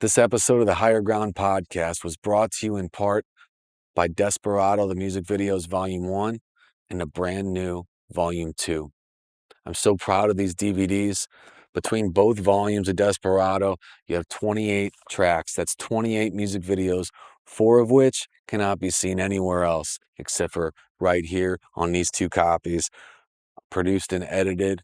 This episode of the Higher Ground podcast was brought to you in part by Desperado, the Music Videos Volume 1 and the brand new Volume 2. I'm so proud of these DVDs. Between both volumes of Desperado, you have 28 tracks. That's 28 music videos, 4 of which cannot be seen anywhere else except for right here on these 2 copies, produced and edited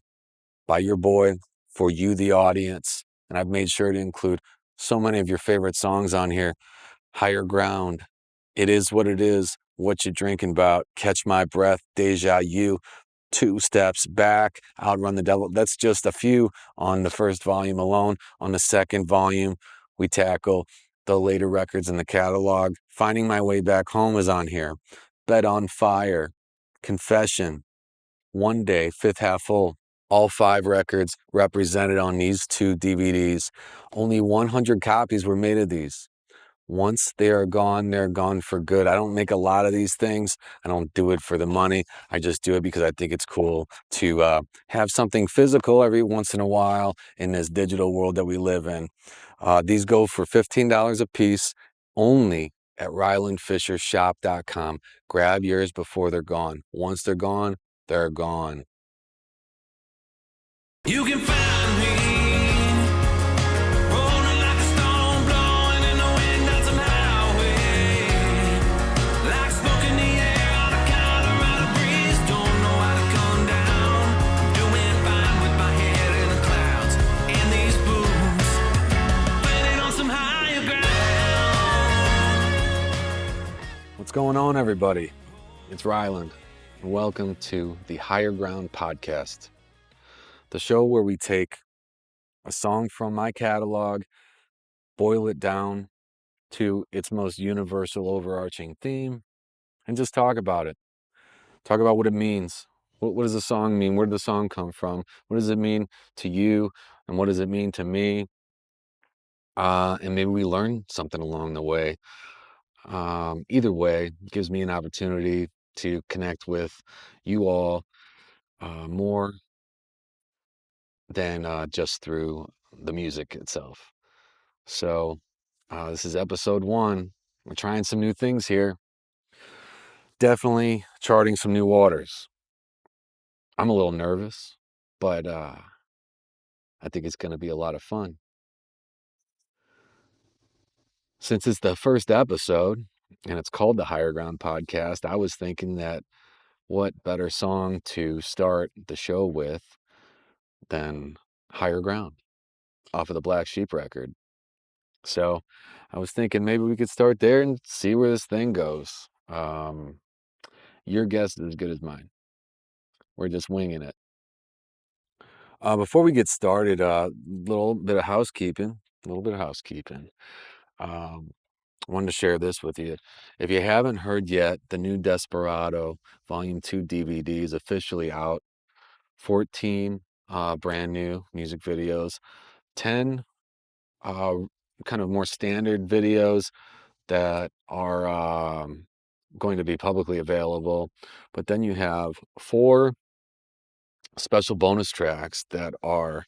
by your boy for you, the audience. And I've made sure to include so many of your favorite songs on here. Higher Ground, It Is What It Is, What You Drinking About, Catch My Breath, Deja You, Two Steps Back, Outrun the Devil. That's just a few on the first volume alone. On the second volume, we tackle the later records in the catalog. Finding My Way Back Home is on here. Bed on Fire, Confession, One Day, Fifth Half Full. All 5 records represented on these 2 DVDs. Only 100 copies were made of these. Once they're gone for good. I don't make a lot of these things. I don't do it for the money. I just do it because I think it's cool to have something physical every once in a while in this digital world that we live in. These go for $15 a piece only at RylandFisherShop.com. Grab yours before they're gone. Once they're gone, they're gone. You can find me rolling like a stone, blowing in the wind down some highway, like smoke in the air on a Colorado breeze. Don't know how to come down. I'm doing fine with my head in the clouds and these boots, landing on some higher ground. What's going on, everybody? It's Ryland, and welcome to the Higher Ground podcast. The show where we take a song from my catalog, boil it down to its most universal overarching theme, and just talk about it. Talk about what it means. What does the song mean? Where did the song come from? What does it mean to you? And what does it mean to me? And maybe we learn something along the way. Either way, it gives me an opportunity to connect with you all more than just through the music itself. So this is episode 1. We're trying some new things here. Definitely charting some new waters. I'm a little nervous, but I think it's going to be a lot of fun. Since it's the first episode and it's called the Higher Ground podcast, I was thinking that what better song to start the show with than Higher Ground off of the Black Sheep record. So I was thinking maybe we could start there and see where this thing goes. Your guess is as good as mine. We're just winging it. Before we get started, a little bit of housekeeping. I wanted to share this with you. If you haven't heard yet, the new Desperado Volume 2 DVD is officially out. 14 brand new music videos, 10 kind of more standard videos that are going to be publicly available. But then you have 4 special bonus tracks that are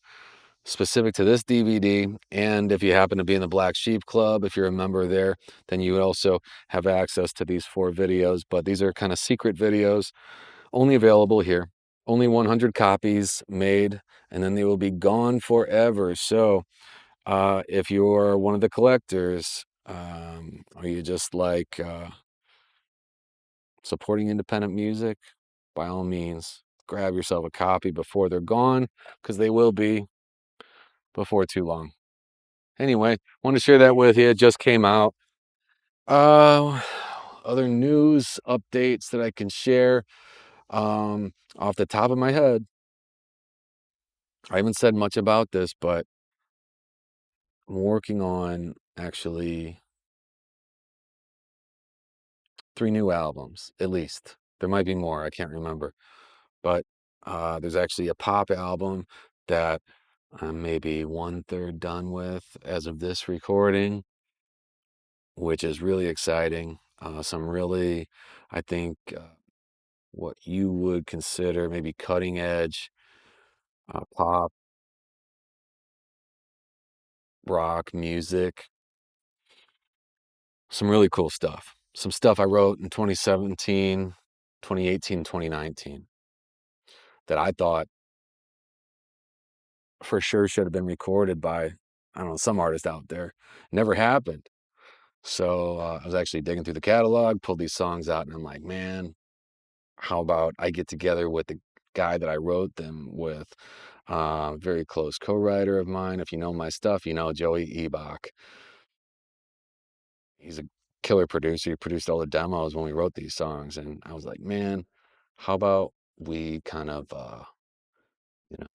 specific to this DVD. And if you happen to be in the Black Sheep Club, if you're a member there, then you would also have access to these 4 videos. But these are kind of secret videos, only available here. Only 100 copies made, and then they will be gone forever. So if you're one of the collectors, or you just like supporting independent music, by all means, grab yourself a copy before they're gone, because they will be before too long. Anyway, want to share that with you. It just came out. Other news updates that I can share off the top of my head. I haven't said much about this, but I'm working on actually 3 new albums, at least. There might be more, I can't remember. But there's actually a pop album that I'm maybe 1/3 done with as of this recording, which is really exciting. Some really, I think, what you would consider maybe cutting edge pop, rock music. some really cool stuff. Some stuff I wrote in 2017, 2018, 2019 that I thought for sure should have been recorded by, I don't know, some artist out there. Never happened. So I was actually digging through the catalog, pulled these songs out, and I'm like, man, how about I get together with the guy that I wrote them with, very close co-writer of mine. If you know my stuff, you know Joey Ebach. He's a killer producer. He produced all the demos when we wrote these songs, and I was like, man, how about we kind of, you know,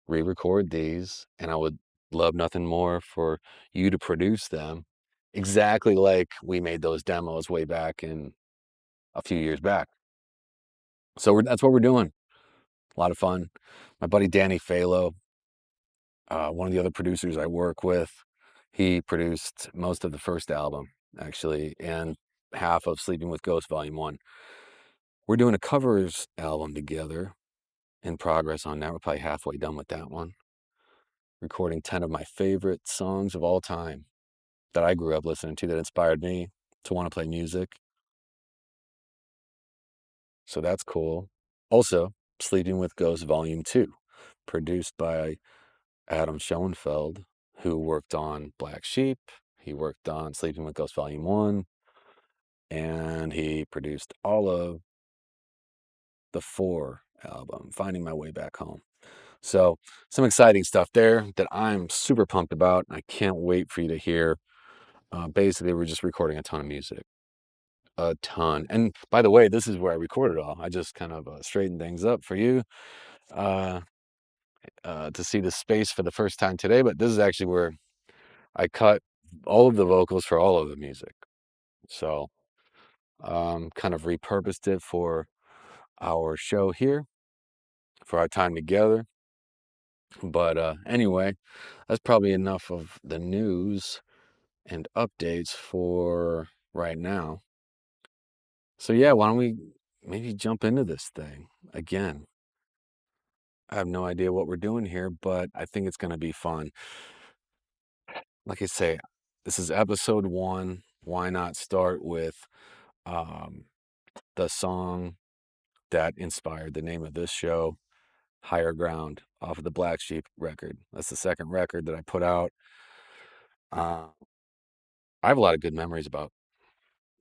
re-record these, and I would love nothing more for you to produce them exactly like we made those demos way back in a few years back. So that's what we're doing. A lot of fun. My buddy Danny Falo, one of the other producers I work with, he produced most of the first album, actually, and half of Sleeping with Ghosts Volume 1. We're doing a covers album together, in progress on that. We're probably halfway done with that one. Recording 10 of my favorite songs of all time that I grew up listening to that inspired me to want to play music. So that's cool. Also, Sleeping with Ghosts Volume 2, produced by Adam Schoenfeld, who worked on Black Sheep. He worked on Sleeping with Ghosts Volume 1, and he produced all of the 4 album, Finding My Way Back Home. So some exciting stuff there that I'm super pumped about. I can't wait for you to hear. Basically, we're just recording a ton of music. A ton. And by the way, this is where I recorded all. I just kind of straightened things up for you uh, to see the space for the first time today. But this is actually where I cut all of the vocals for all of the music. So kind of repurposed it for our show here, for our time together. But anyway, that's probably enough of the news and updates for right now. So yeah, why don't we maybe jump into this thing again? I have no idea what we're doing here, but I think it's going to be fun. Like I say, this is episode 1. Why not start with um, the song that inspired the name of this show, Higher Ground, off of the Black Sheep record. That's the second record that I put out. Uh, I have a lot of good memories about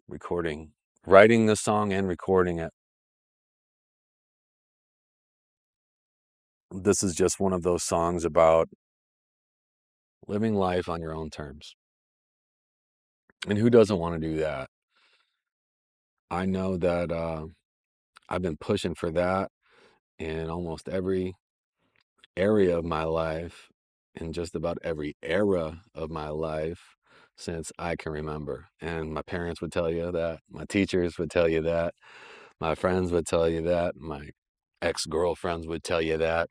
recording, writing the song and recording it. This is just one of those songs about living life on your own terms. And who doesn't want to do that? I know that I've been pushing for that in almost every area of my life, in just about every era of my life since I can remember. And my parents would tell you that, my teachers would tell you that, my friends would tell you that, my ex-girlfriends would tell you that.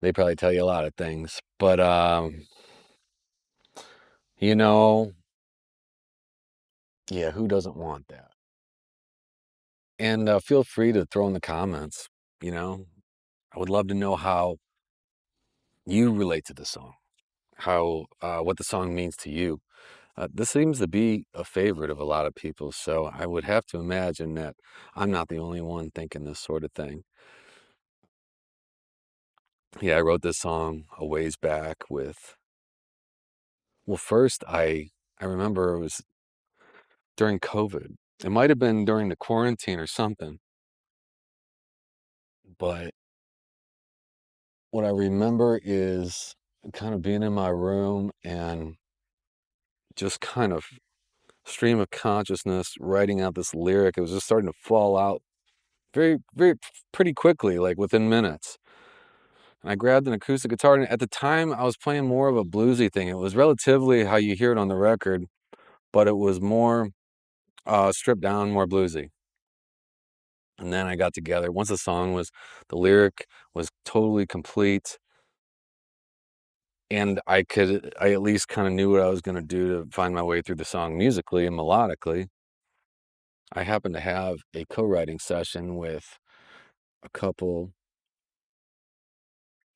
They probably tell you a lot of things, but you know, yeah, who doesn't want that? And feel free to throw in the comments, you know, I would love to know how you relate to the song, how what the song means to you. This seems to be a favorite of a lot of people, so I would have to imagine that I'm not the only one thinking this sort of thing. Yeah, I wrote this song a ways back with, well, first I remember it was during COVID. It might have been during the quarantine or something, but what I remember is kind of being in my room and just kind of stream of consciousness writing out this lyric. It was just starting to fall out very pretty quickly, like within minutes. And I grabbed an acoustic guitar, and at the time I was playing more of a bluesy thing. It was relatively how you hear it on the record, but it was more stripped down, more bluesy. And then I got together once the lyric was totally complete, and I at least kind of knew what I was going to do to find my way through the song musically and melodically. I happened to have a co-writing session with a couple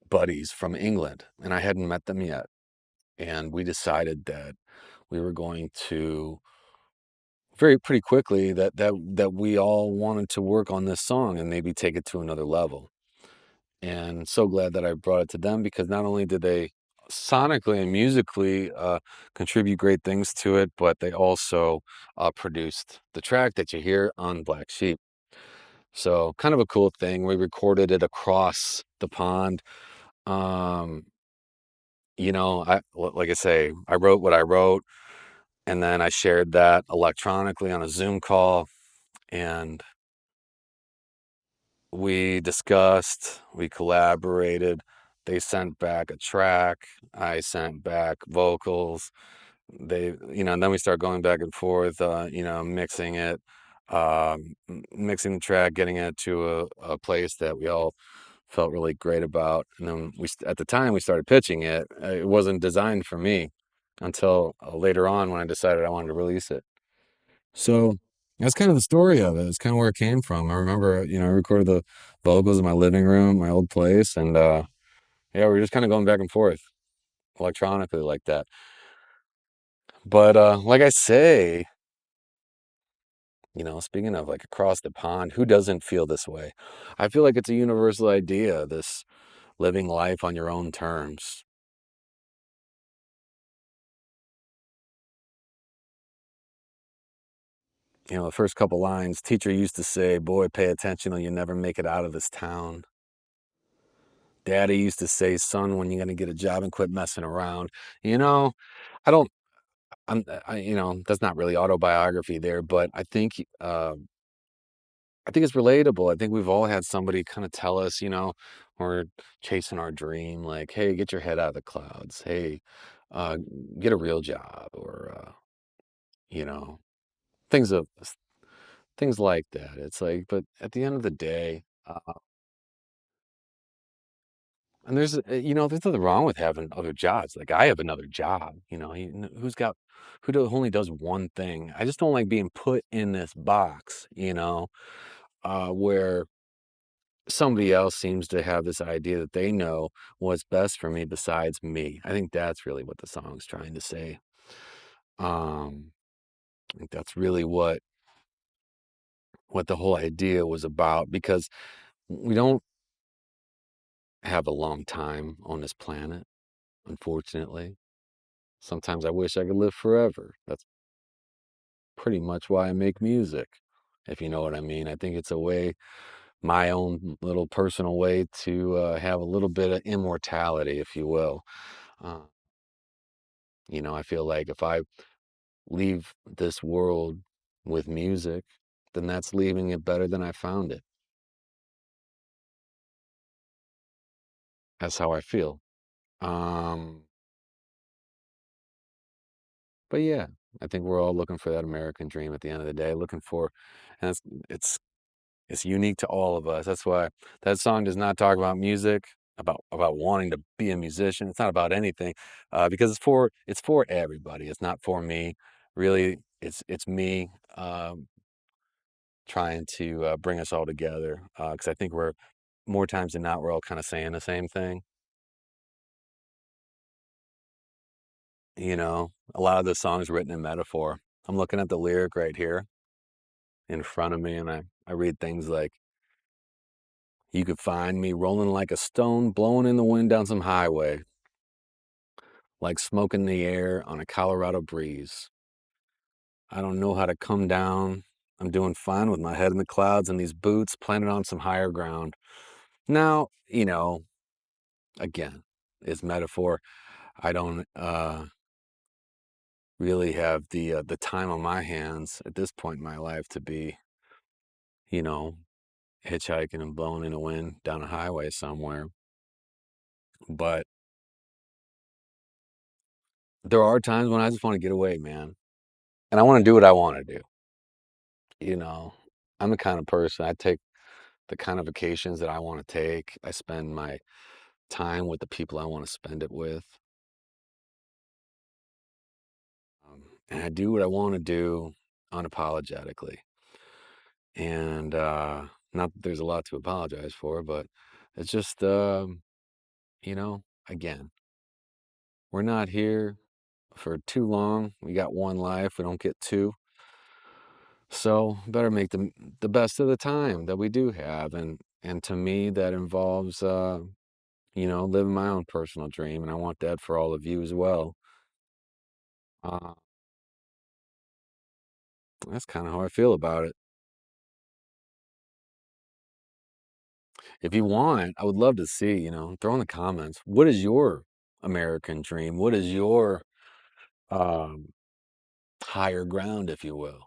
buddies from England, and I hadn't met them yet. And we decided that we were going to very pretty quickly that we all wanted to work on this song and maybe take it to another level. And so glad that I brought it to them because not only did they sonically and musically contribute great things to it, but they also produced the track that you hear on Black Sheep. So kind of a cool thing. We recorded it across the pond. Um, like I say, I wrote what I wrote, and then I shared that electronically on a Zoom call, and we discussed, we collaborated. They sent back a track, I sent back vocals. And then we start going back and forth, mixing it, mixing the track, getting it to a place that we all felt really great about. And then at the time we started pitching it, it wasn't designed for me until later on when I decided I wanted to release it. So that's kind of the story of it. It's kind of where it came from. I remember, I recorded the vocals in my living room, my old place, and yeah, we are just kind of going back and forth electronically like that. But like I say, speaking of like across the pond, who doesn't feel this way? I feel like it's a universal idea, this living life on your own terms. The first couple lines, teacher used to say, boy, pay attention or you never make it out of this town. Daddy used to say, son, when you going to get a job and quit messing around. You know, I don't, that's not really autobiography there, but I think it's relatable. I think we've all had somebody kind of tell us, we're chasing our dream, like, hey, get your head out of the clouds. Hey, uh, get a real job, or you know, things of things like that. It's like, but at the end of the day, and there's nothing wrong with having other jobs. Like I have another job. Who only does one thing? I just don't like being put in this box. Where somebody else seems to have this idea that they know what's best for me besides me. I think that's really what the song's trying to say. Um, I think that's really what the whole idea was about because we don't have a long time on this planet, unfortunately. Sometimes I wish I could live forever. That's pretty much why I make music, if you know what I mean. I think it's a way, my own little personal way to have a little bit of immortality, if you will. Uh, I feel like if I leave this world with music, then that's leaving it better than I found it. That's how I feel. Um, but yeah, I think we're all looking for that American dream at the end of the day, and it's it's unique to all of us. That's why that song does not talk about music, about wanting to be a musician. It's not about anything, because it's for everybody. It's not for me. Really, it's me trying to bring us all together. Because I think we're more times than not we're all kind of saying the same thing. A lot of the songs written in metaphor. I'm looking at the lyric right here in front of me, and I read things like, "You could find me rolling like a stone, blowing in the wind down some highway, like smoke in the air on a Colorado breeze. I don't know how to come down. I'm doing fine with my head in the clouds and these boots planted on some higher ground." Now, again, it's metaphor. I don't really have the time on my hands at this point in my life to be, you know, hitchhiking and blowing in the wind down a highway somewhere. But there are times when I just want to get away, man. And I want to do what I want to do. You know, I'm the kind of person I take the kind of vacations that I want to take. I spend my time with the people I want to spend it with. And I do what I want to do unapologetically. And not that there's a lot to apologize for, but it's just, again, We're not here for too long. We got one life. We don't get two. So better make the best of the time that we do have. And to me, that involves, living my own personal dream. And I want that for all of you as well. Uh, that's kind of how I feel about it. If you want, I would love to see, throw in the comments. What is your American dream? What is your um, higher ground, if you will?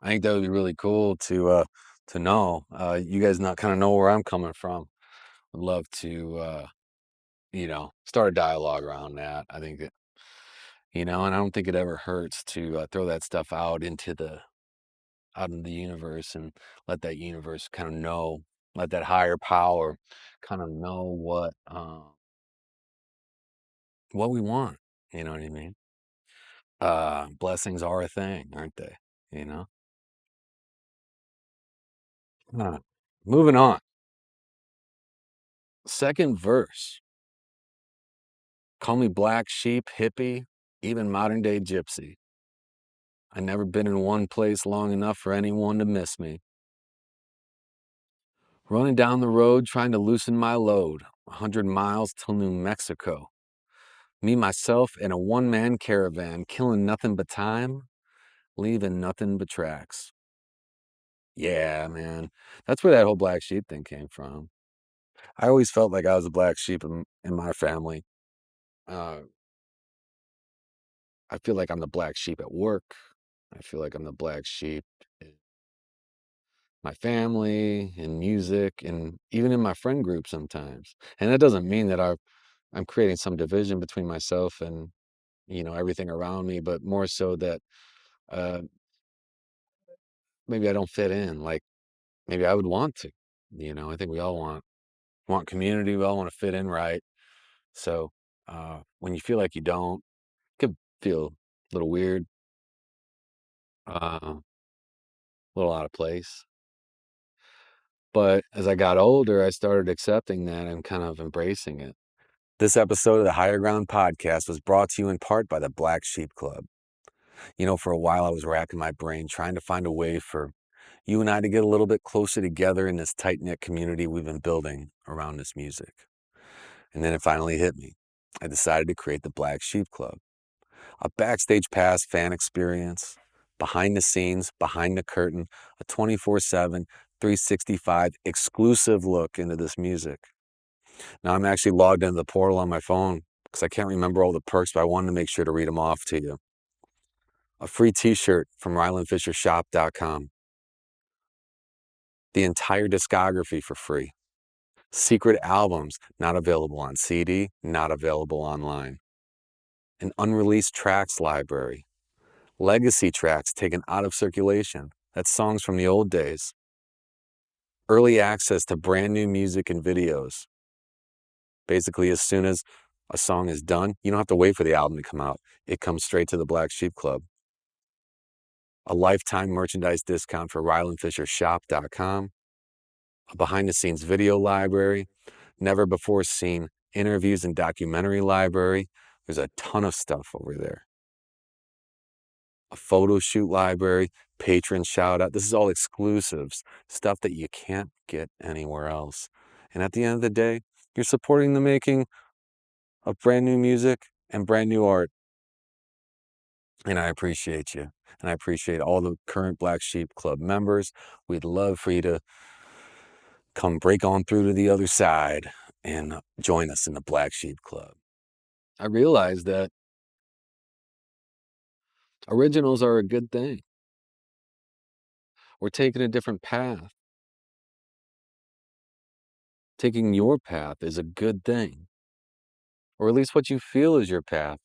I think that would be really cool to know. You guys not kind of know where I'm coming from. I'd love to start a dialogue around that. I think that and I don't think it ever hurts to throw that stuff out in the universe and let that universe kind of know, let that higher power kind of know what we want. You know what I mean? Blessings are a thing, aren't they? You know. Huh. Moving on. Second verse. Call me black sheep, hippie, even modern day gypsy. I never been in one place long enough for anyone to miss me. Running down the road trying to loosen my load, 100 miles till New Mexico. Me, myself, and a one-man caravan, killing nothing but time, leaving nothing but tracks. Yeah, man. That's where that whole black sheep thing came from. I always felt like I was a black sheep in my family. Uh, I feel like I'm the black sheep at work. I feel like I'm the black sheep in my family, in music, and even in my friend group sometimes. And that doesn't mean that I'm creating some division between myself and everything around me, but more so that uh, maybe I don't fit in. Like maybe I would want to. I think we all want community. We all want to fit in, right? So when you feel like you don't, it could feel a little weird, a little out of place. But as I got older, I started accepting that and kind of embracing it. This episode of the Higher Ground podcast was brought to you in part by the Black Sheep Club. For a while I was racking my brain trying to find a way for you and I to get a little bit closer together in this tight-knit community we've been building around this music. And then it finally hit me. I decided to create the Black Sheep Club, a backstage pass fan experience, behind the scenes, behind the curtain, a 24/7, 365 exclusive look into this music. Now I'm actually logged into the portal on my phone because I can't remember all the perks, but I wanted to make sure to read them off to you. A free t-shirt from rylandfishershop.com. The entire discography for free. Secret albums not available on CD, not available online. An unreleased tracks library. Legacy tracks taken out of circulation. That's songs from the old days. Early access to brand new music and videos. Basically, as soon as a song is done, you don't have to wait for the album to come out. It comes straight to the Black Sheep Club. A lifetime merchandise discount for rylandfishershop.com. A behind-the-scenes video library, never before seen interviews and documentary library. There's a ton of stuff over there. A photo shoot library, patron shout out. This is all exclusives, stuff that you can't get anywhere else. And at the end of the day, you're supporting the making of brand new music and brand new art. And I appreciate you. And I appreciate all the current Black Sheep Club members. We'd love for you to come break on through to the other side and join us in the Black Sheep Club. I realize that originals are a good thing. We're taking a different path. Taking your path is a good thing, or at least what you feel is your path.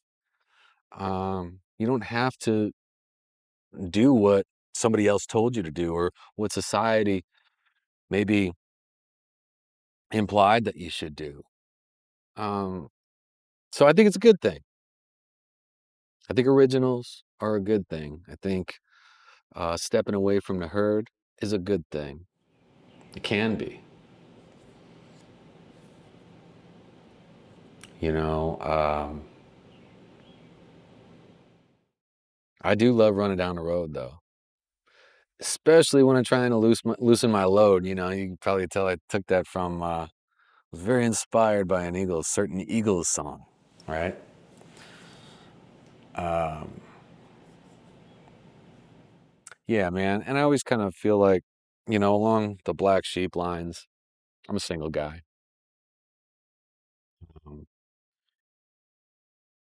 You don't have to do what somebody else told you to do or what society maybe implied that you should do. Um, so I think it's a good thing. I think originals are a good thing. I think stepping away from the herd is a good thing. It can be. You know, I do love running down the road though, especially when I'm trying to loosen my load. You know, you can probably tell I took that from, was very inspired by an certain Eagles song, right? Um, yeah, man. And I always kind of feel like, you know, along the black sheep lines, I'm a single guy. Um,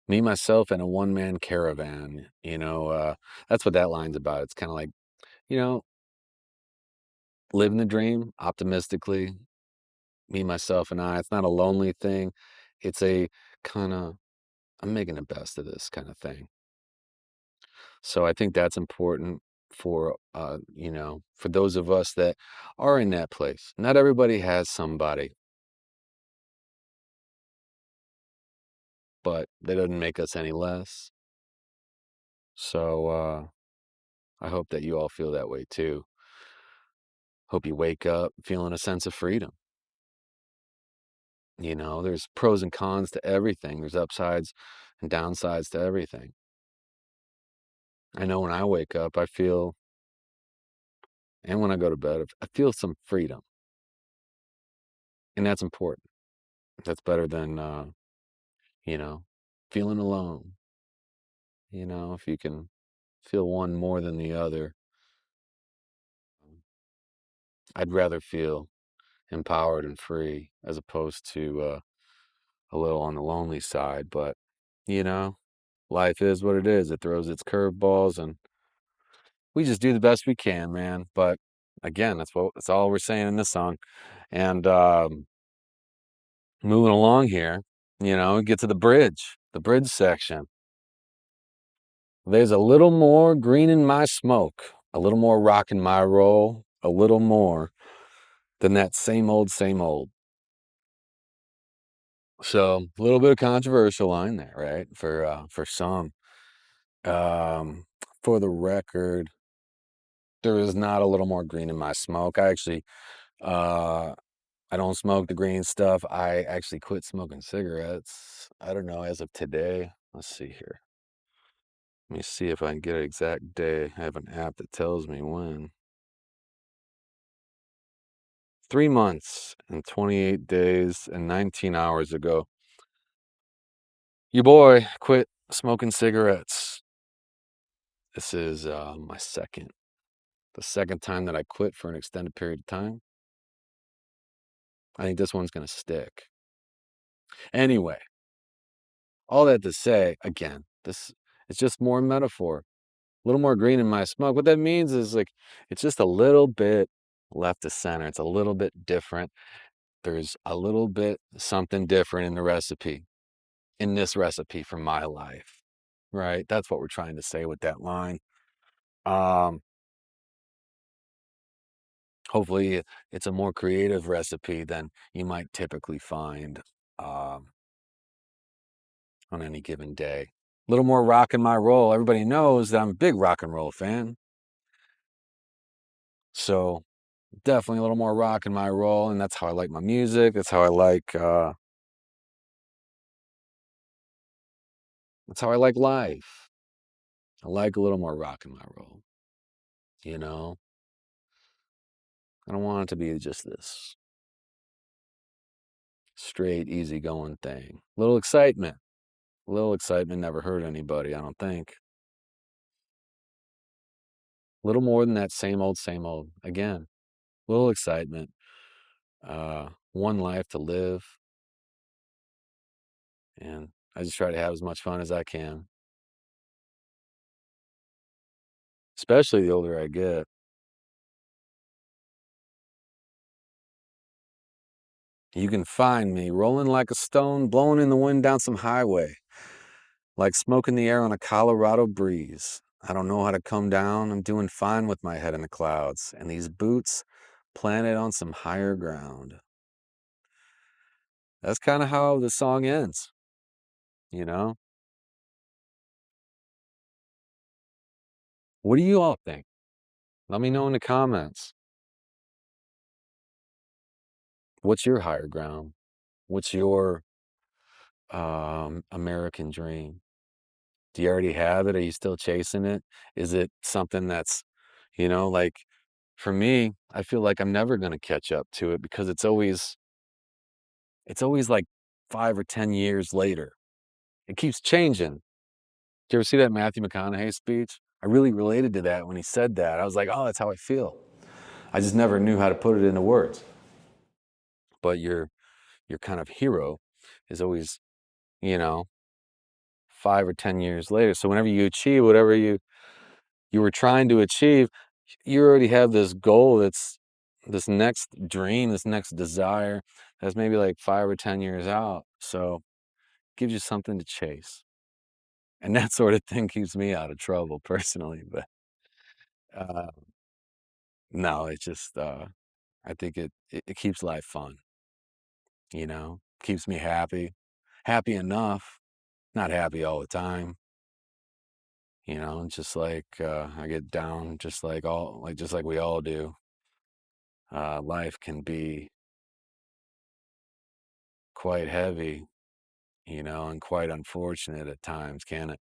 Me, myself, and a one-man caravan. That's what that line's about. It's kind of like, you know, living the dream optimistically, me, myself, and I. It's not a lonely thing. It's a kind of, I'm making the best of this kind of thing. So I think that's important for, for those of us that are in that place. Not everybody has somebody, but that doesn't make us any less. So I hope that you all feel that way too. Hope you wake up feeling a sense of freedom. You know, there's pros and cons to everything. There's upsides and downsides to everything. I know when I wake up, I feel, and when I go to bed, I feel some freedom. And that's important. That's better than, you know, feeling alone. You know, if you can feel one more than the other, I'd rather feel empowered and free as opposed to a little on the lonely side. But, you know, life is what it is. It throws its curveballs and we just do the best we can, man. But again, that's all we're saying in this song. And moving along here, get to the bridge section. There's a little more green in my smoke, a little more rock in my roll, a little more than that same old, same old. So a little bit of controversial line there, right? For some. Um, for the record, there is not a little more green in my smoke. Uh, I don't smoke the green stuff. I actually quit smoking cigarettes. I don't know, as of today. Let's see here. Let me see if I can get an exact day. I have an app that tells me when. 3 months and 28 days and 19 hours ago. Your boy quit smoking cigarettes. This is the second time that I quit for an extended period of time. I think this one's going to stick. Anyway, all that to say, again, this it's just more metaphor. A little more green in my smoke. What that means is like it's just a little bit left to center. It's a little bit different. There's a little bit something different in the recipe, in this recipe for my life. Right? That's what we're trying to say with that line. Um, Hopefully it's a more creative recipe than you might typically find um, on any given day. A little more rock and my roll. Everybody knows that I'm a big rock and roll fan. So definitely a little more rock in my roll, and that's how I like my music. That's how I like life. I like a little more rock in my roll. You know, I don't want it to be just this straight, easygoing thing. Little excitement. A little excitement never hurt anybody, I don't think. A little more than that same old, same old. Again, little excitement. One life to live, and I just try to have as much fun as I can, especially the older I get. You can find me rolling like a stone, blowing in the wind down some highway, like smoke in the air on a Colorado breeze. I don't know how to come down. I'm doing fine with my head in the clouds, and these boots planted on some higher ground. That's kind of how the song ends, you know? What do you all think? Let me know in the comments. What's your higher ground? What's your American dream? Do you already have it? Are you still chasing it? Is it something that's, you know, like for me, I feel like I'm never going to catch up to it because it's always like 5 or 10 years later. It keeps changing. Did you ever see that Matthew McConaughey speech? I really related to that when he said that. I was like, "Oh, that's how I feel." I just never knew how to put it into words. But your kind of hero is always, you know, 5 or 10 years later. So whenever you achieve whatever you were trying to achieve, you already have this goal that's this next dream, this next desire that's maybe like 5 or 10 years out. So it gives you something to chase. And that sort of thing keeps me out of trouble personally. But uh, no, it's just, I think it keeps life fun, keeps me happy, happy enough, not happy all the time. Just like I get down, just like we all do. Life can be quite heavy, and quite unfortunate at times, can it?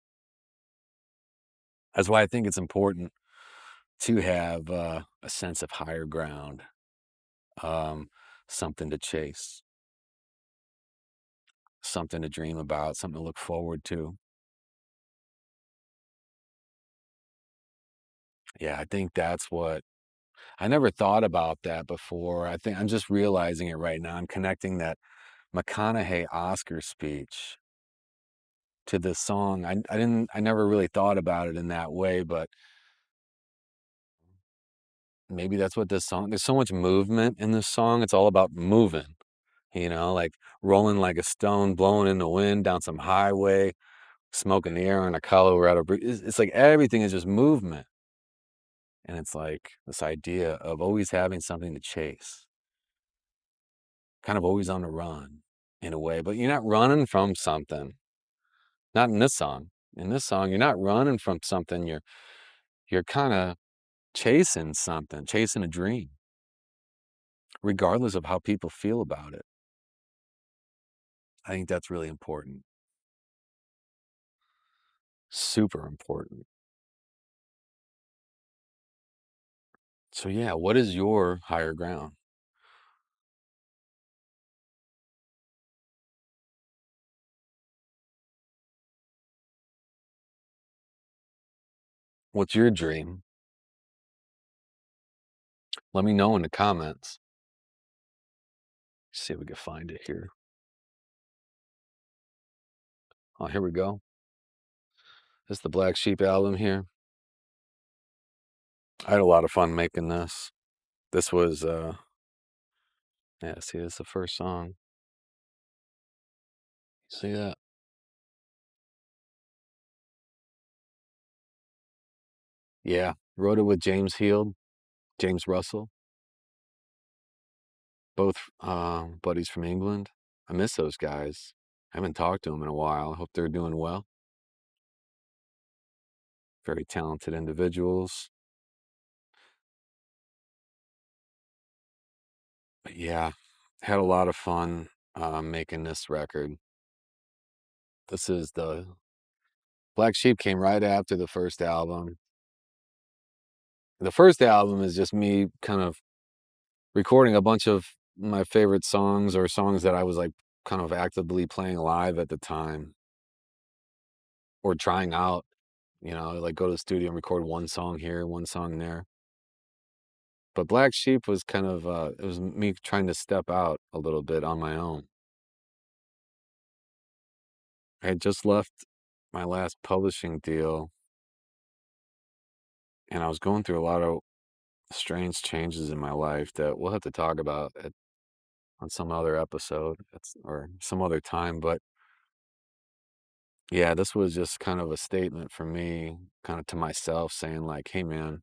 That's why I think it's important to have a sense of higher ground, um, something to chase, something to dream about, something to look forward to. Yeah, I think that's what I never thought about that before. I think I'm just realizing it right now. I'm connecting that McConaughey Oscar speech to this song. I never really thought about it in that way, but maybe that's what this song, there's so much movement in this song. It's all about moving, like rolling like a stone, blowing in the wind down some highway, smoking the air on a Colorado breeze. It's like everything is just movement. And it's like this idea of always having something to chase, kind of always on the run in a way, but you're not running from something. Not in this song. In this song, you're not running from something. You're kind of chasing something, chasing a dream, regardless of how people feel about it. I think that's really important. Super important. So yeah, what is your higher ground? What's your dream? Let me know in the comments. See if we can find it here. Oh, here we go. This is the Black Sheep album here. I had a lot of fun making this. This was yeah, see, this is the first song. See that? Yeah. Wrote it with James Heald, James Russell, both buddies from England. I miss those guys. I haven't talked to them in a while. I hope they're doing well. Very talented individuals. But yeah, had a lot of fun making this record. This is the Black Sheep came right after the first album. The first album is just me kind of recording a bunch of my favorite songs or songs that I was like kind of actively playing live at the time or trying out, like go to the studio and record one song here, one song there. But Black Sheep was kind of it was me trying to step out a little bit on my own. I had just left my last publishing deal and I was going through a lot of strange changes in my life that we'll have to talk about on some other episode or some other time. But yeah, this was just kind of a statement for me, kind of to myself saying like, hey man,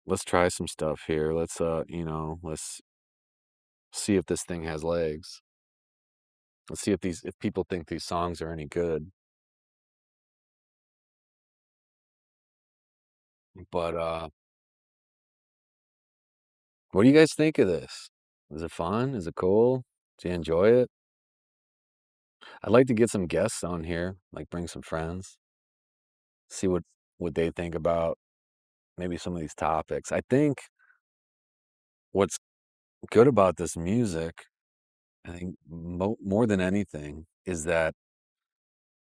let's try some stuff here. Let's see if this thing has legs. Let's see if people think these songs are any good. But what do you guys think of this? Is it fun? Is it cool? Do you enjoy it? I'd like to get some guests on here, like bring some friends, see what they think about maybe some of these topics. I think what's good about this music, I think more than anything, is that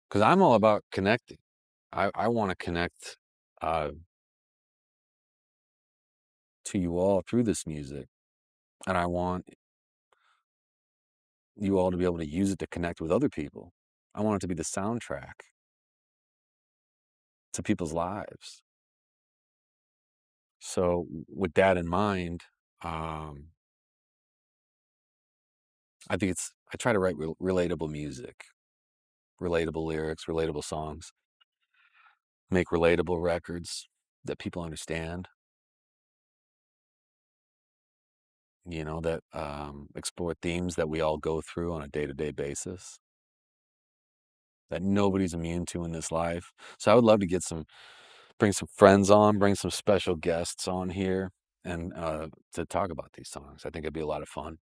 because I'm all about connecting. I want to connect uh, to you all through this music, and I want you all to be able to use it to connect with other people. I want it to be the soundtrack to people's lives. So, with that in mind, um, I try to write relatable music, relatable lyrics, relatable songs, make relatable records that people understand, that explore themes that we all go through on a day to day basis that nobody's immune to in this life. So, I would love to bring some friends on, bring some special guests on here and to talk about these songs. I think it'd be a lot of fun.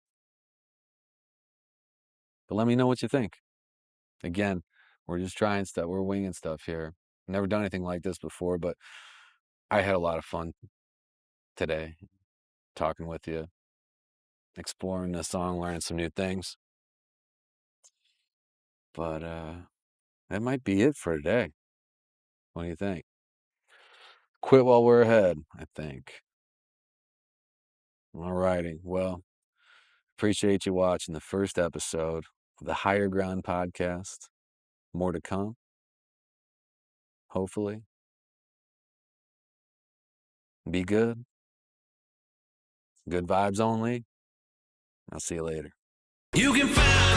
But let me know what you think. Again, we're just trying stuff. We're winging stuff here. Never done anything like this before, but I had a lot of fun today talking with you, exploring the song, learning some new things. But that might be it for today. What do you think? Quit while we're ahead, I think. All righty. Well, appreciate you watching the first episode of the Higher Ground podcast. More to come, hopefully. Be good. Good vibes only. I'll see you later. You can find